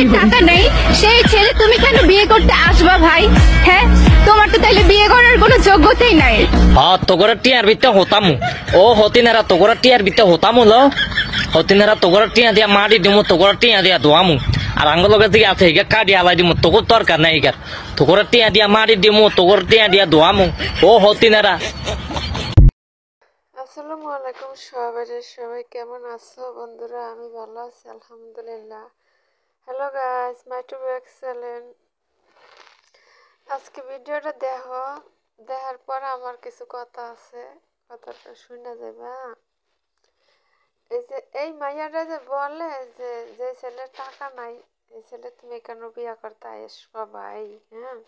ছেলের টাকা নেই, সেই ছেলে তুমি কেন বিয়ে করতে আসবা ভাই? হ্যাঁ, তোমার তো তাইলে বিয়ে করার কোনো যোগ্যতাই নাই। তোগরা টিয়ার ভিতরে হতামু ও হতিনারা তোগরা টিয়ার ভিতরে হতামু লো হতিনারা তোগরা টিয়া দিয়া মারি দিমু তোগরা টিয়া দিয়া দোয়ামু আর আঙ্গুলকে দিকে আছে হিগা কাটি আলাই দিমু তোগর দরকার নাই হিগার তোগরা টিয়া দিয়া মারি দিমু তোগর টিয়া দিয়া দোয়ামু ও হতিনারা। আসসালামু আলাইকুম সবাই কেমন আছো বন্ধুরা? আমি ভালো আছি আলহামদুলিল্লাহ। হ্যালো গাইস, মাই টু এক্সেলেন্ট। আজকে ভিডিওটা দেখার পর আমার কিছু কথা আছে, কথাটা শুনে যাবে। এই যে এই মাইয়াটা যে বলে যে ছেলের টাকা নাই, এই ছেলে তুমি কেন বিয়া করতে আসবা ভাই? হ্যাঁ,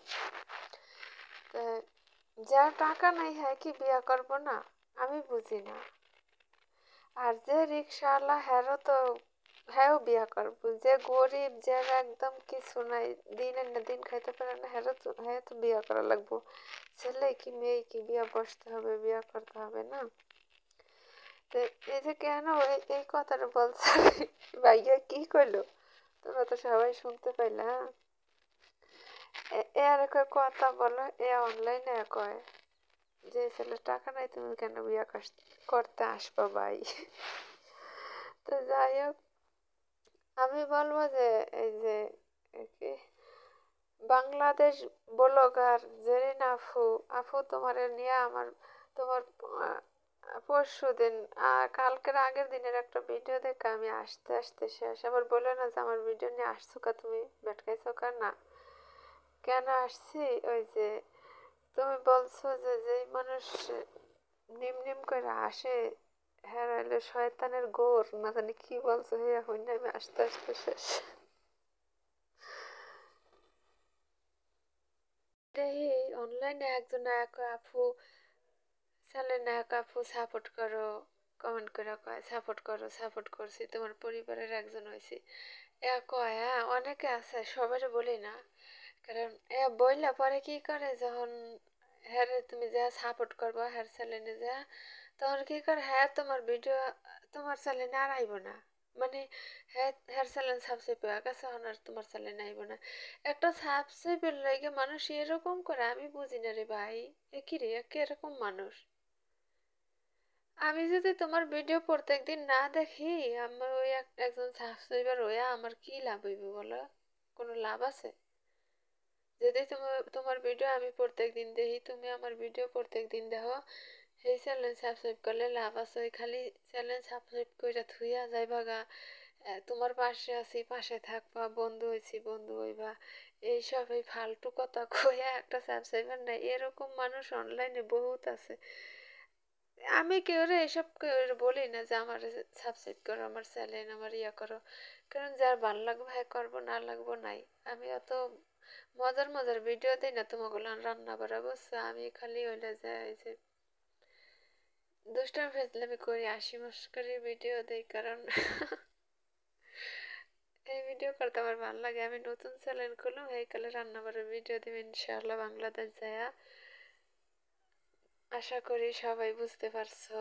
যার টাকা নাই হ্যাঁ কি বিয়া করবো না? আমি বুঝি না। আর যে রিক্সাওয়ালা হ্যাঁও বিয়া করবো, যে গরিব, যে একদম কিছু নাই, দিন না দিন খাইতে পারে না, হ্যাঁ তো বিয়া করা লাগবো। ছেলে কি মেয়ে কি বিয়া বসতে হবে, বিয়া করতে হবে না? তো এই যে কেন এই কথাটা বলছে ভাইয়া কি কইলো, তোমরা তো সবাই শুনতে পাইলা। এর কথা বলো, এ অনলাইনে কয় যে ছেলের টাকা নাই তুমি কেন বিয়া করতে আসবা ভাই? তো যাই হোক, আমি বলবো যে এই যে কি বাংলাদেশ ব্লগার জেরিন আপু তোমার নিয়ে তোমার পরশু দিন কালকের আগের দিনের একটা ভিডিও দেখে আমি আসতে শেষ। আবার বলে না যে আমার ভিডিও নিয়ে আসছো কা, তুমি বেটকাইছো কা না? কেন আসছি, ওই যে তুমি বলছো যে যেই মানুষ নিম করে আসে হ্যাঁ হইলে শয়তানের গোর, না জানি কি বলছো, হে হইন আমি আসতে শেষ। অনলাইনে একজন এক আপু ছেলে এক আপু সাপোর্ট করো, কমেন্ট করে কয় সাপোর্ট করছি, তোমার পরিবারের একজন হয়েছি। এ কয় হ্যাঁ, অনেকে আছে, সবারই বলি না, কারণ এ বইলা পরে কি করে যখন হ্যাঁ তুমি যা সাপোর্ট করবো হ্যার চ্যানেলে যা, তখন কি করে হ্যাঁ তোমার ভিডিও তোমার চ্যানেলে আর আইব না, মানে হ্যাঁ হ্যার চ্যানেল সাবস্ক্রাইব হয়ে গেছে আর তোমার চ্যানেলে আইব না। একটা সাবস্ক্রাইবের লাগে মানুষ এরকম করে, আমি বুঝি না রে ভাই। এ কি রে, এরকম মানুষ? আমি যদি তোমার ভিডিও প্রত্যেকদিন না দেখি, আমার ওই একজন সাবস্ক্রাইবার হইয়া আমার কি লাভ হইব বলো? কোনো লাভ আছে? যদি তোমার ভিডিও আমি প্রত্যেকদিন দেখি, তুমি আমার ভিডিও প্রত্যেকদিন দেখো, সেই চ্যানেল সাবস্ক্রাইব করলে লাভ আছে? ওই খালি চ্যানেল সাবস্ক্রাইব করে থুইয়া যাইবা গা, তোমার পাশে আছি পাশে থাকবা, বন্ধু হয়েছি বন্ধু হইবা, এইসব এই ফালতু কথা কইয়া একটা সাবস্ক্রাইবার নাই, এরকম মানুষ অনলাইনে বহুত আছে। আমি কেউরে এসব বলি না যে আমার সাবস্ক্রাইব করো, আমার চ্যানেল আমার ইয়া করো, কারণ যার ভাল লাগবে হ্যাঁ করবো, না লাগবো নাই। আমি অত মজার ভিডিও দিই না তোমাকে রান্না করা, বুঝছো? আমি খালি হইলে যাই যে দুষ্টামি ফেজলামি করি, হাসি মস্করির ভিডিও দিই, কারণ এই ভিডিও করতে আমার ভালো লাগে। আমি নতুন চ্যানেল খুললাম, এই কালে রান্না করার ভিডিও দিব ইনশাআল্লাহ বাংলাদেশ যায়া। আশা করি সবাই বুঝতে পারছো।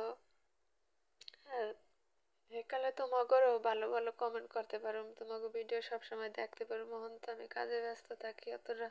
আর একালে তোমাকেও ভালো কমেন্ট করতে পারো, তোমাকে ভিডিও সবসময় দেখতে পারো। মোহন তো আমি কাজে ব্যস্ত থাকি, অতটা